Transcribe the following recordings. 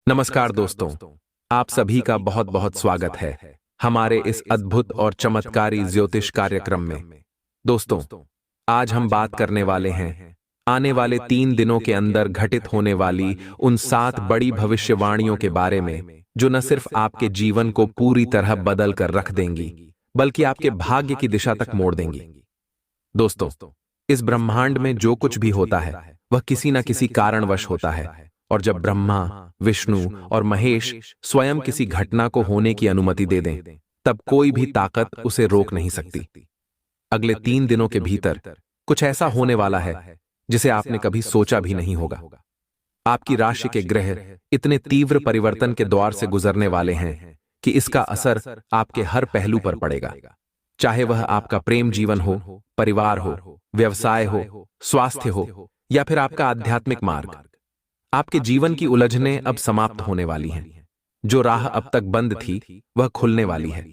नमस्कार दोस्तों, आप सभी का बहुत बहुत स्वागत है हमारे इस अद्भुत और चमत्कारी ज्योतिष कार्यक्रम में। दोस्तों, आज हम बात करने वाले हैं आने वाले 3 दिनों के अंदर घटित होने वाली उन 7 बड़ी भविष्यवाणियों के बारे में, जो न सिर्फ आपके जीवन को पूरी तरह बदल कर रख देंगी, बल्कि आपके भाग्य की दिशा तक मोड़ देंगी। दोस्तों, इस ब्रह्मांड में जो कुछ भी होता है वह किसी न किसी कारणवश होता है, और जब ब्रह्मा, विष्णु और महेश स्वयं किसी घटना को होने की अनुमति दे दें, तब कोई भी ताकत उसे रोक नहीं सकती। अगले 3 दिनों के भीतर कुछ ऐसा होने वाला है जिसे आपने कभी सोचा भी नहीं होगा। आपकी राशि के ग्रह इतने तीव्र परिवर्तन के द्वार से गुजरने वाले हैं कि इसका असर आपके हर पहलू पर पड़ेगा, चाहे वह आपका प्रेम जीवन हो, परिवार हो, व्यवसाय हो, स्वास्थ्य हो या फिर आपका आध्यात्मिक मार्ग। आपके जीवन की उलझनें अब समाप्त होने वाली हैं। जो राह अब तक बंद थी वह खुलने वाली है।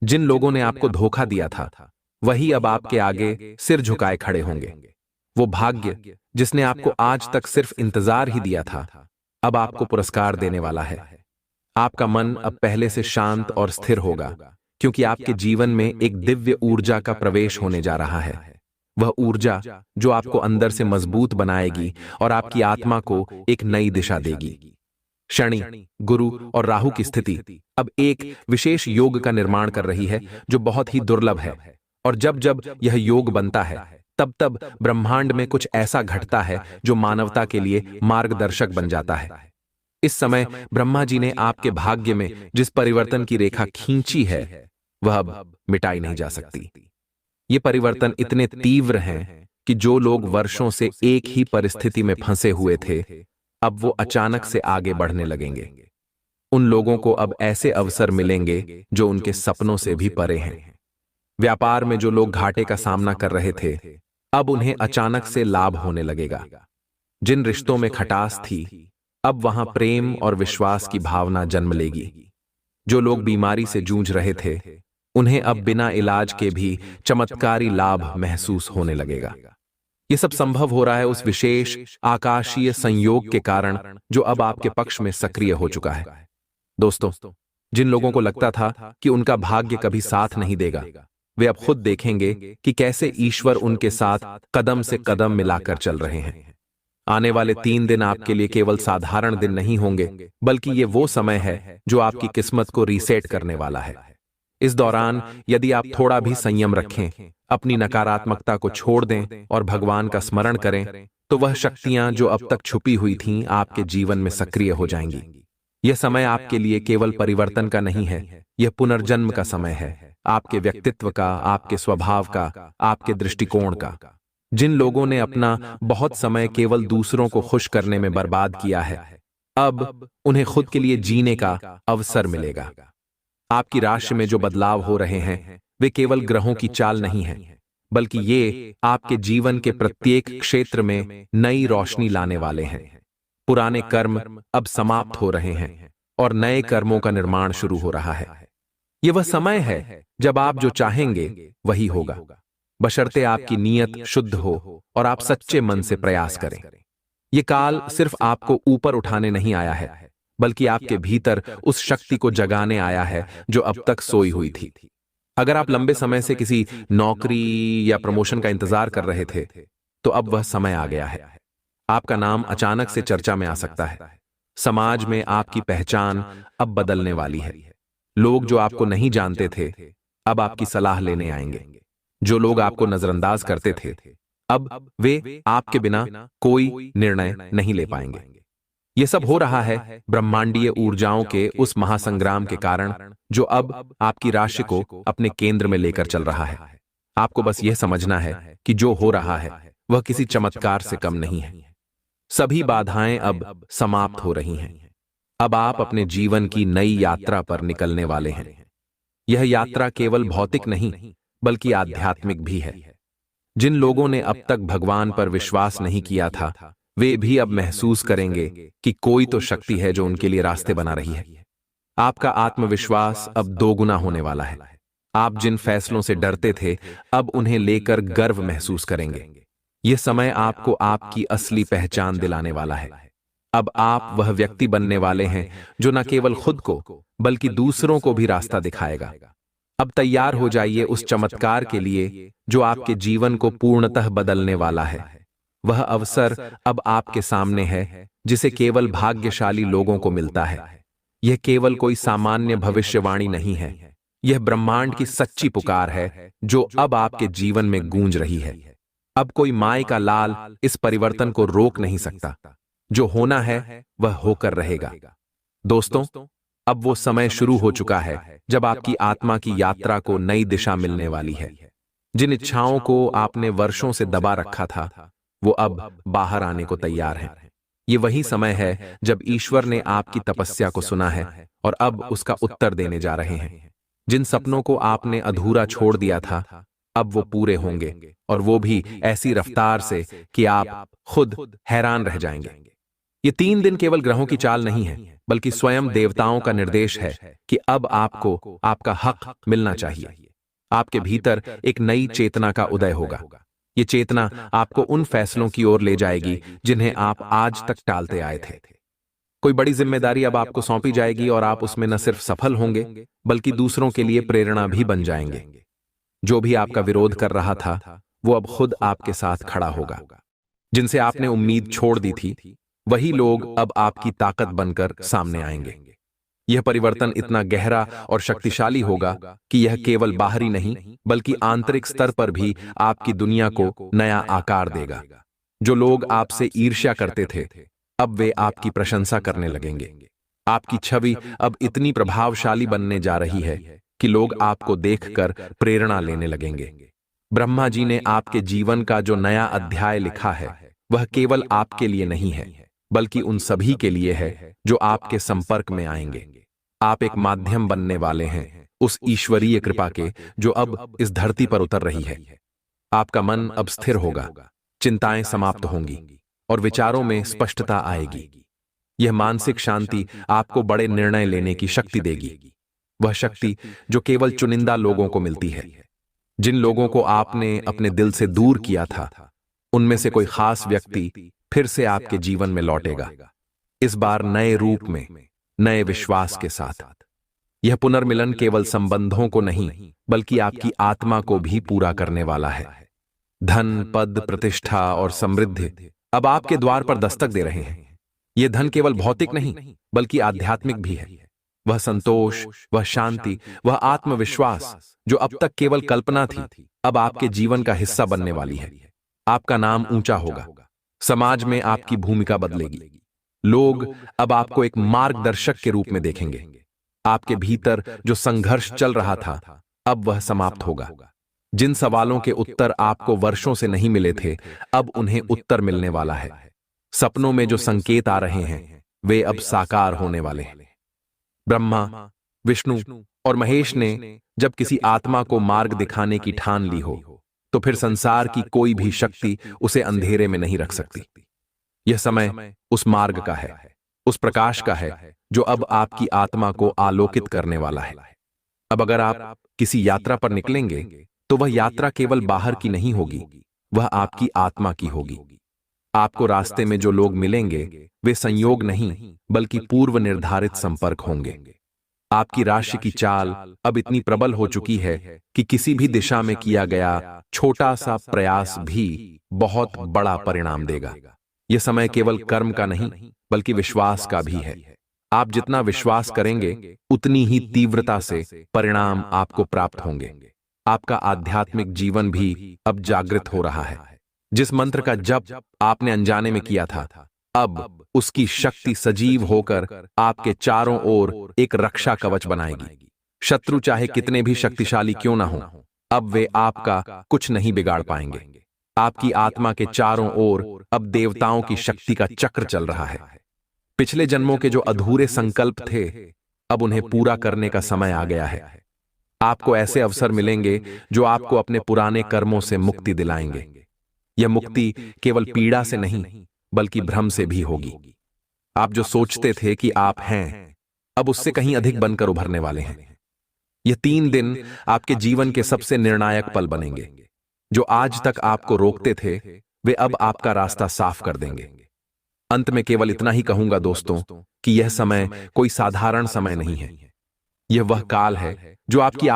जिन लोगों ने आपको धोखा दिया था वही अब आपके आगे सिर झुकाए खड़े होंगे। वो भाग्य जिसने आपको आज तक सिर्फ इंतजार ही दिया था, अब आपको पुरस्कार देने वाला है। आपका मन अब पहले से शांत और स्थिर होगा, क्योंकि आपके जीवन में एक दिव्य ऊर्जा का प्रवेश होने जा रहा है। वह ऊर्जा जो आपको अंदर से मजबूत बनाएगी और आपकी आत्मा को एक नई दिशा देगी। शनि, गुरु और राहु की स्थिति अब एक विशेष योग का निर्माण कर रही है, जो बहुत ही दुर्लभ है। और जब जब यह योग बनता है, तब तब ब्रह्मांड में कुछ ऐसा घटता है जो मानवता के लिए मार्गदर्शक बन जाता है। इस समय ब्रह्मा जी ने आपके भाग्य में जिस परिवर्तन की रेखा खींची है, वह अब मिटाई नहीं जा सकती। ये परिवर्तन इतने तीव्र हैं कि जो लोग वर्षों से एक ही परिस्थिति में फंसे हुए थे, अब वो अचानक से आगे बढ़ने लगेंगे। उन लोगों को अब ऐसे अवसर मिलेंगे जो उनके सपनों से भी परे हैं। व्यापार में जो लोग घाटे का सामना कर रहे थे, अब उन्हें अचानक से लाभ होने लगेगा। जिन रिश्तों में खटास थी, अब वहां प्रेम और विश्वास की भावना जन्म लेगी। जो लोग बीमारी से जूझ रहे थे, उन्हें अब बिना इलाज के भी चमत्कारी लाभ महसूस होने लगेगा। यह सब संभव हो रहा है उस विशेष आकाशीय संयोग के कारण जो अब आपके पक्ष में सक्रिय हो चुका है। दोस्तों, जिन लोगों को लगता था कि उनका भाग्य कभी साथ नहीं देगा, वे अब खुद देखेंगे कि कैसे ईश्वर उनके साथ कदम से कदम मिलाकर चल रहे हैं। आने वाले 3 दिन आपके लिए केवल साधारण दिन नहीं होंगे, बल्कि ये वो समय है जो आपकी किस्मत को रीसेट करने वाला है। इस दौरान यदि आप थोड़ा भी संयम रखें, अपनी नकारात्मकता को छोड़ दें और भगवान का स्मरण करें, तो वह शक्तियां जो अब तक छुपी हुई थीं, आपके जीवन में सक्रिय हो जाएंगी। यह समय आपके लिए केवल परिवर्तन का नहीं है, यह पुनर्जन्म का समय है। आपके व्यक्तित्व का, आपके स्वभाव का, आपके दृष्टिकोण का। जिन लोगों ने अपना बहुत समय केवल दूसरों को खुश करने में बर्बाद किया है, अब उन्हें खुद के लिए जीने का अवसर मिलेगा। आपकी राशि में जो बदलाव हो रहे हैं, वे केवल ग्रहों की चाल नहीं है, बल्कि ये आपके जीवन के प्रत्येक क्षेत्र में नई रोशनी लाने वाले हैं। पुराने कर्म अब समाप्त हो रहे हैं और नए कर्मों का निर्माण शुरू हो रहा है। यह वह समय है जब आप जो चाहेंगे वही होगा, बशर्ते आपकी नीयत शुद्ध हो और आप सच्चे मन से प्रयास करें। यह काल सिर्फ आपको ऊपर उठाने नहीं आया है, बल्कि आपके भीतर उस शक्ति को जगाने आया है जो अब तक सोई हुई थी। अगर आप लंबे समय से किसी नौकरी या प्रमोशन का इंतजार कर रहे थे, तो अब वह समय आ गया है। आपका नाम अचानक से चर्चा में आ सकता है। समाज में आपकी पहचान अब बदलने वाली है। लोग जो आपको नहीं जानते थे, अब आपकी सलाह लेने आएंगे। जो लोग आपको नजरअंदाज करते थे, अब वे आपके बिना कोई निर्णय नहीं ले पाएंगे। यह सब हो रहा है ब्रह्मांडीय ऊर्जाओं के उस महासंग्राम के कारण, जो अब आपकी राशि को अपने केंद्र में लेकर चल रहा है। आपको बस यह समझना है कि जो हो रहा है वह किसी चमत्कार से कम नहीं है। सभी बाधाएं अब समाप्त हो रही हैं। अब आप अपने जीवन की नई यात्रा पर निकलने वाले हैं। यह यात्रा केवल भौतिक नहीं, बल्कि आध्यात्मिक भी है। जिन लोगों ने अब तक भगवान पर विश्वास नहीं किया था, वे भी अब महसूस करेंगे कि कोई तो शक्ति है जो उनके लिए रास्ते बना रही है। आपका आत्मविश्वास अब 2 गुना होने वाला है। आप जिन फैसलों से डरते थे, अब उन्हें लेकर गर्व महसूस करेंगे। यह समय आपको आपकी असली पहचान दिलाने वाला है। अब आप वह व्यक्ति बनने वाले हैं जो न केवल खुद को बल्कि दूसरों को भी रास्ता दिखाएगा। अब तैयार हो जाइए उस चमत्कार के लिए जो आपके जीवन को पूर्णतः बदलने वाला है। वह अवसर अब आपके सामने है जिसे केवल भाग्यशाली लोगों को मिलता है। यह केवल कोई सामान्य भविष्यवाणी नहीं है, यह ब्रह्मांड की सच्ची पुकार है जो अब आपके जीवन में गूंज रही है। अब कोई माय का लाल इस परिवर्तन को रोक नहीं सकता। जो होना है वह होकर रहेगा। दोस्तों, अब वो समय शुरू हो चुका है जब आपकी आत्मा की यात्रा को नई दिशा मिलने वाली है। जिन इच्छाओं को आपने वर्षों से दबा रखा था वो अब बाहर आने को तैयार हैं। ये वही समय है जब ईश्वर ने आपकी तपस्या को सुना है और अब उसका उत्तर देने जा रहे हैं। जिन सपनों को आपने अधूरा छोड़ दिया था अब वो पूरे होंगे, और वो भी ऐसी रफ्तार से कि आप खुद हैरान रह जाएंगे। ये 3 दिन केवल ग्रहों की चाल नहीं है, बल्कि स्वयं देवताओं का निर्देश है कि अब आपको आपका हक मिलना चाहिए। आपके भीतर एक नई चेतना का उदय होगा। ये चेतना आपको उन फैसलों की ओर ले जाएगी जिन्हें आप आज तक टालते आए थे। कोई बड़ी जिम्मेदारी अब आपको सौंपी जाएगी और आप उसमें न सिर्फ सफल होंगे बल्कि दूसरों के लिए प्रेरणा भी बन जाएंगे। जो भी आपका विरोध कर रहा था वो अब खुद आपके साथ खड़ा होगा। जिनसे आपने उम्मीद छोड़ दी थी वही लोग अब आपकी ताकत बनकर सामने आएंगे। यह परिवर्तन इतना गहरा और शक्तिशाली होगा कि यह केवल बाहरी नहीं बल्कि आंतरिक स्तर पर भी आपकी दुनिया को नया आकार देगा। जो लोग आपसे ईर्ष्या करते थे अब वे आपकी प्रशंसा करने लगेंगे। आपकी छवि अब इतनी प्रभावशाली बनने जा रही है कि लोग आपको देखकर प्रेरणा लेने लगेंगे। ब्रह्मा जी ने आपके जीवन का जो नया अध्याय लिखा है वह केवल आपके लिए नहीं है बल्कि उन सभी के लिए है जो आपके संपर्क में आएंगे। आप एक माध्यम बनने वाले हैं उस ईश्वरीय कृपा के जो अब इस धरती पर उतर रही है। आपका मन अब स्थिर होगा, चिंताएं समाप्त होंगी और विचारों में स्पष्टता आएगी। यह मानसिक शांति आपको बड़े निर्णय लेने की शक्ति देगी, वह शक्ति जो केवल चुनिंदा लोगों को मिलती है। जिन लोगों को आपने अपने दिल से दूर किया था उनमें से कोई खास व्यक्ति फिर से आपके जीवन में लौटेगा, इस बार नए रूप में, नए विश्वास के साथ। यह पुनर्मिलन केवल संबंधों को नहीं बल्कि आपकी आत्मा को भी पूरा करने वाला है। धन, पद, प्रतिष्ठा और समृद्धि अब आपके द्वार पर दस्तक दे रहे हैं। यह धन केवल भौतिक नहीं बल्कि आध्यात्मिक भी है। वह संतोष, वह शांति, वह आत्मविश्वास जो अब तक केवल कल्पना थी अब आपके जीवन का हिस्सा बनने वाली है। आपका नाम ऊंचा होगा, समाज में आपकी भूमिका बदलेगी। लोग अब आपको एक मार्गदर्शक के रूप में देखेंगे। आपके भीतर जो संघर्ष चल रहा था अब वह समाप्त होगा। जिन सवालों के उत्तर आपको वर्षों से नहीं मिले थे अब उन्हें उत्तर मिलने वाला है। सपनों में जो संकेत आ रहे हैं वे अब साकार होने वाले हैं। ब्रह्मा, विष्णु और महेश ने जब किसी आत्मा को मार्ग दिखाने की ठान ली हो तो फिर संसार की कोई भी शक्ति उसे अंधेरे में नहीं रख सकती। यह समय उस मार्ग का है, उस प्रकाश का है जो अब आपकी आत्मा को आलोकित करने वाला है। अब अगर आप किसी यात्रा पर निकलेंगे तो वह यात्रा केवल बाहर की नहीं होगी, वह आपकी आत्मा की होगी। आपको रास्ते में जो लोग मिलेंगे वे संयोग नहीं बल्कि पूर्व निर्धारित संपर्क होंगे। आपकी राशि की चाल अब इतनी प्रबल हो चुकी है कि किसी भी दिशा में किया गया छोटा सा प्रयास भी बहुत बड़ा परिणाम देगा। यह समय केवल कर्म का नहीं बल्कि विश्वास का भी है। आप जितना विश्वास करेंगे उतनी ही तीव्रता से परिणाम आपको प्राप्त होंगे। आपका आध्यात्मिक जीवन भी अब जागृत हो रहा है। जिस मंत्र का जप आपने अनजाने में किया था अब उसकी शक्ति सजीव होकर आपके चारों ओर एक रक्षा कवच बनाएगी। शत्रु चाहे कितने भी शक्तिशाली क्यों ना हो अब वे आपका कुछ नहीं बिगाड़ पाएंगे। आपकी आत्मा के चारों ओर अब देवताओं की शक्ति का चक्र चल रहा है। पिछले जन्मों के जो अधूरे संकल्प थे अब उन्हें पूरा करने का समय आ गया है। आपको ऐसे अवसर मिलेंगे जो आपको अपने पुराने कर्मों से मुक्ति दिलाएंगे। यह मुक्ति केवल पीड़ा से नहीं बल्कि भ्रम से भी होगी। आप जो सोचते थे कि आप हैं अब उससे कहीं अधिक बनकर उभरने वाले हैं। यह 3 दिन आपके जीवन के सबसे निर्णायक पल बनेंगे। जो आज तक आपको रोकते थे वे अब आपका रास्ता साफ कर देंगे। अंत में केवल इतना ही कहूंगा दोस्तों कि यह समय कोई साधारण समय नहीं है। यह वह काल है जो आपकी